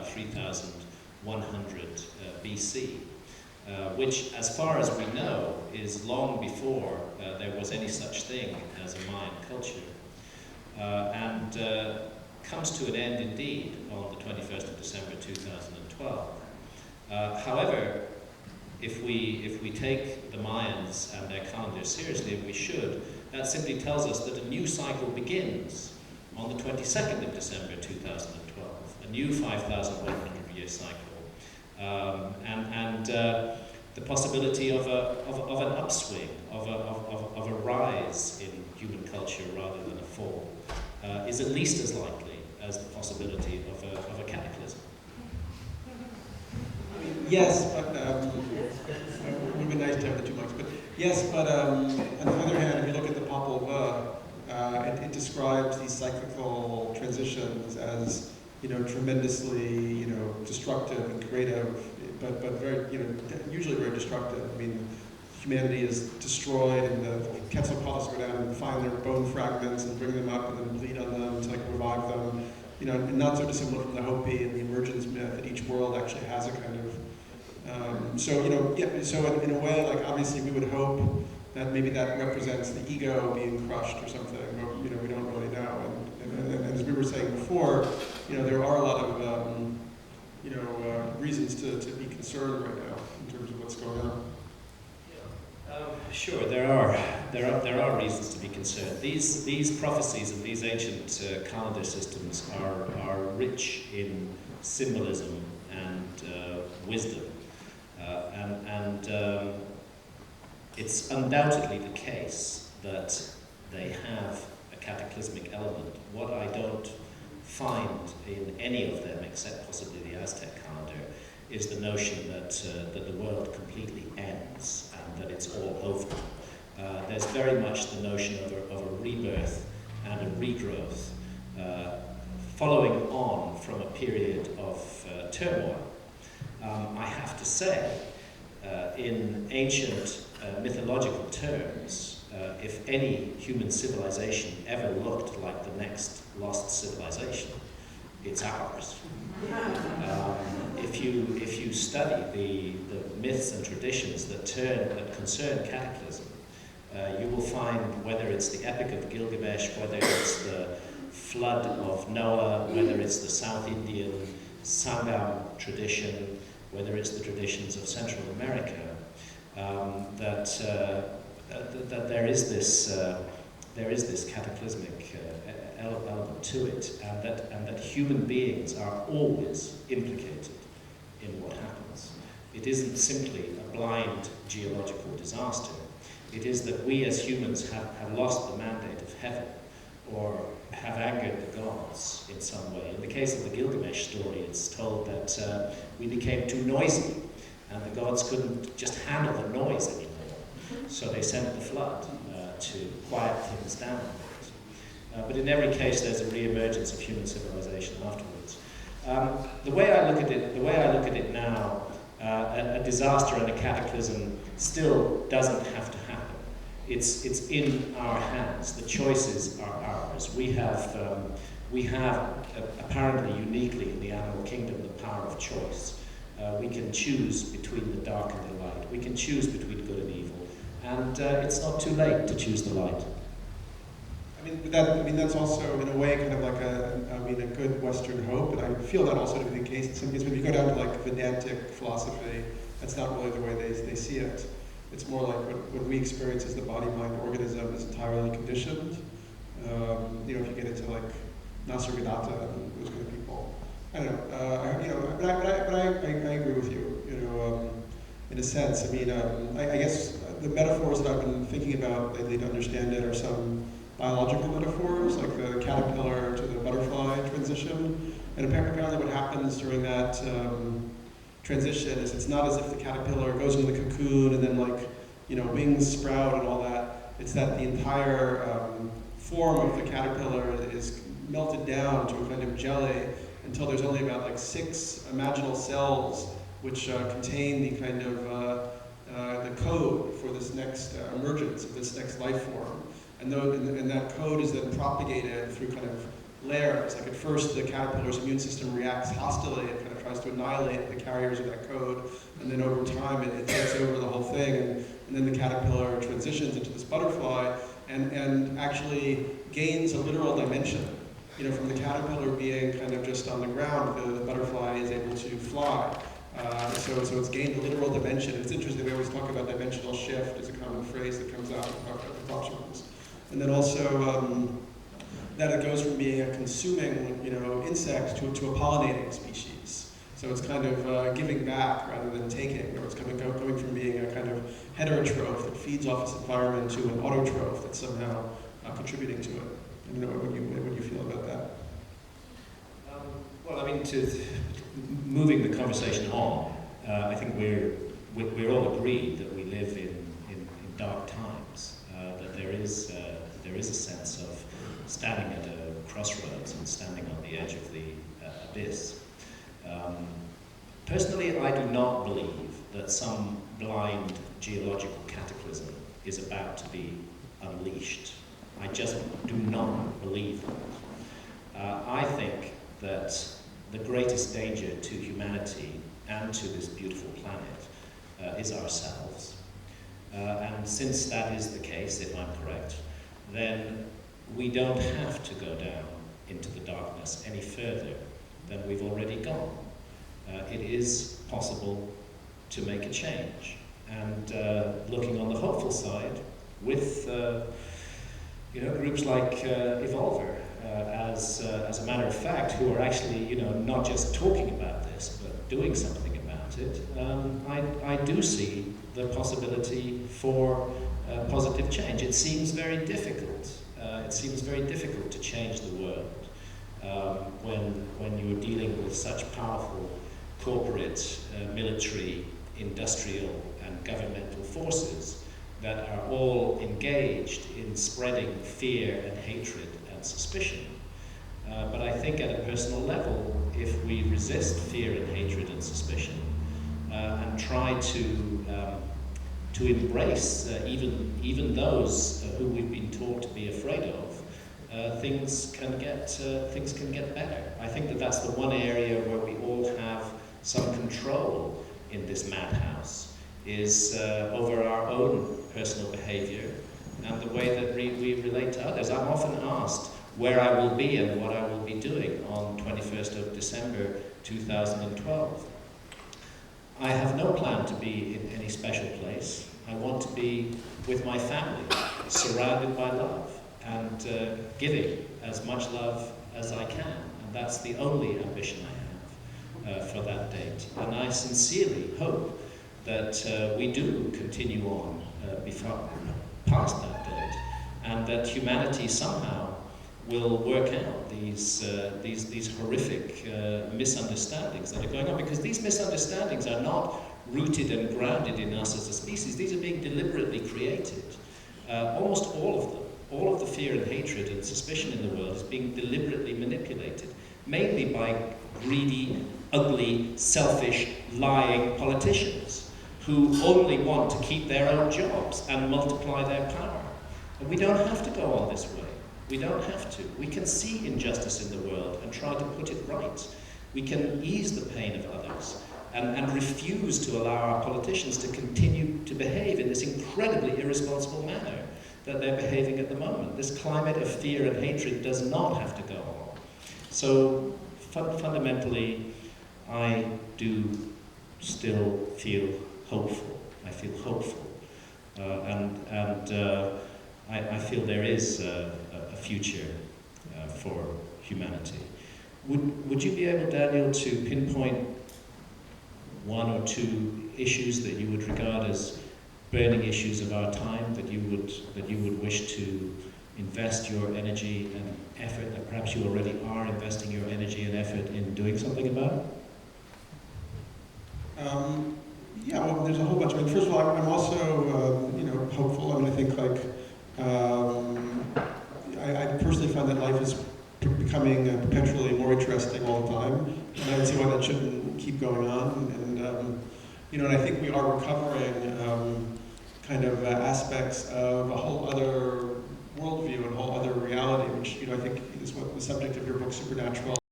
about 3,100 BC, which, as far as we know, is long before there was any such thing as a Mayan culture, and comes to an end indeed on the 21st of December 2012. However, if we take the Mayans and their calendar seriously, and we should, that simply tells us that a new cycle begins on the 22nd of December 2012, a new 5,100-year cycle, and the possibility of an upswing, of a rise in human culture rather than a fall, is at least as likely as the possibility of a cataclysm. Yes, but it would be nice to have the 2 months. But yes, but on the other hand, if you look at the Popol Vuh, it describes these cyclical transitions as tremendously destructive and creative, but very usually very destructive. I mean, humanity is destroyed, and the Quetzalcoatlus go down and find their bone fragments and bring them up and then bleed on them to revive them. And not so dissimilar from the Hopi and the emergence myth, that each world actually has a kind of so in a way, obviously we would hope that maybe that represents the ego being crushed or something, but we don't really know. And as we were saying before, there are a lot of reasons to be concerned right now in terms of what's going on. Sure, there are reasons to be concerned. These prophecies of these ancient calendar systems are rich in symbolism and wisdom, and it's undoubtedly the case that they have a cataclysmic element. What I don't find in any of them, except possibly the Aztec calendar, is the notion that the world completely ends and that it's all over. There's very much the notion of a rebirth and a regrowth, following on from a period of turmoil. I have to say, in ancient mythological terms, if any human civilization ever looked like the next lost civilization, it's ours. If you study the myths and traditions that concern cataclysm, you will find, whether it's the Epic of Gilgamesh, whether it's the flood of Noah, whether it's the South Indian Sangam tradition, whether it's the traditions of Central America, that there is this cataclysmic element to it, and that human beings are always implicated in what happens. It isn't simply a blind geological disaster. It is that we as humans have lost the mandate of heaven, or have angered the gods in some way. In the case of the Gilgamesh story, it's told that we became too noisy, and the gods couldn't just handle the noise anymore. So they sent the flood to quiet things down a bit. But in every case, there's a re-emergence of human civilization afterwards. The way I look at it now, a disaster and a cataclysm still doesn't have to happen. It's in our hands. The choices are ours. We have apparently uniquely in the animal kingdom the power of choice. We can choose between the dark and the light. We can choose between good and evil, and it's not too late to choose the light. That's also in a way kind of like a good Western hope, and I feel that also to be the case in some cases. When you go down to Vedantic philosophy, that's not really the way they see it. It's more like what we experience as the body-mind organism is entirely conditioned. If you get into Nasargadatta and those kind of people, I don't know. But I agree with you. In a sense. I guess the metaphors that I've been thinking about lately to understand it are some biological metaphors, like the caterpillar to the butterfly transition. And apparently what happens during that transition is it's not as if the caterpillar goes into the cocoon and then wings sprout and all that. It's that the entire form of the caterpillar is melted down to a kind of jelly until there's only about 6 imaginal cells which contain the kind of the code for this next emergence of this next life form. And that code is then propagated through kind of layers. Like at first, the caterpillar's immune system reacts hostilely and kind of tries to annihilate the carriers of that code, and then over time it takes over the whole thing, and then the caterpillar transitions into this butterfly and actually gains a literal dimension. You know, from the caterpillar being kind of just on the ground, the butterfly is able to fly. So it's gained a literal dimension. It's interesting, we always talk about dimensional shift as a common phrase that comes out of the talk circles. And then also that it goes from being a consuming, you know, insect to a pollinating species. So it's kind of giving back rather than taking, or it's going from being a kind of heterotroph that feeds off its environment to an autotroph that's somehow contributing to it. I don't know what you feel about that. Well, I mean, moving the conversation on, I think we're all agreed that we live in dark times. That there is a sense of standing at a crossroads and standing on the edge of the abyss. Personally, I do not believe that some blind geological cataclysm is about to be unleashed. I just do not believe that. I think that the greatest danger to humanity and to this beautiful planet is ourselves. And since that is the case, if I'm correct, then we don't have to go down into the darkness any further than we've already gone. It is possible to make a change. And looking on the hopeful side, with groups like Evolver, as a matter of fact, who are actually not just talking about this, but doing something about it, I do see the possibility for positive change. It seems very difficult. It seems very difficult to change the world when you're dealing with such powerful corporate, military, industrial, and governmental forces that are all engaged in spreading fear and hatred and suspicion. But I think at a personal level, if we resist fear and hatred and suspicion and try to embrace even those who we've been taught to be afraid of, things can get better. I think that that's the one area where we all have some control in this madhouse, is over our own personal behavior and the way that we relate to others. I'm often asked where I will be and what I will be doing on 21st of December 2012. I have no plan to be in any special place. I want to be with my family, surrounded by love, and giving as much love as I can. And that's the only ambition I have for that date. And I sincerely hope that we do continue on past that date, and that humanity somehow will work out these horrific misunderstandings that are going on, because these misunderstandings are not rooted and grounded in us as a species. These are being deliberately created. Almost all of them. All of the fear and hatred and suspicion in the world is being deliberately manipulated, mainly by greedy, ugly, selfish, lying politicians who only want to keep their own jobs and multiply their power. And we don't have to go on this way. We don't have to. We can see injustice in the world and try to put it right. We can ease the pain of others and refuse to allow our politicians to continue to behave in this incredibly irresponsible manner that they're behaving at the moment. This climate of fear and hatred does not have to go on. So fundamentally, I do still feel hopeful. I feel hopeful. I feel there is a future for humanity. Would you be able, Daniel, to pinpoint one or two issues that you would regard as burning issues of our time, that you would wish to invest your energy and effort, that perhaps you already are investing your energy and effort in doing something about? Yeah, well, there's a whole bunch. I mean, first of all, I'm also, hopeful. I mean, I think I personally find that life is becoming perpetually more interesting all the time, and I don't see why that shouldn't keep going on. And I think we are recovering kind of aspects of a whole other worldview and a whole other reality, which I think is what the subject of your book, Supernatural.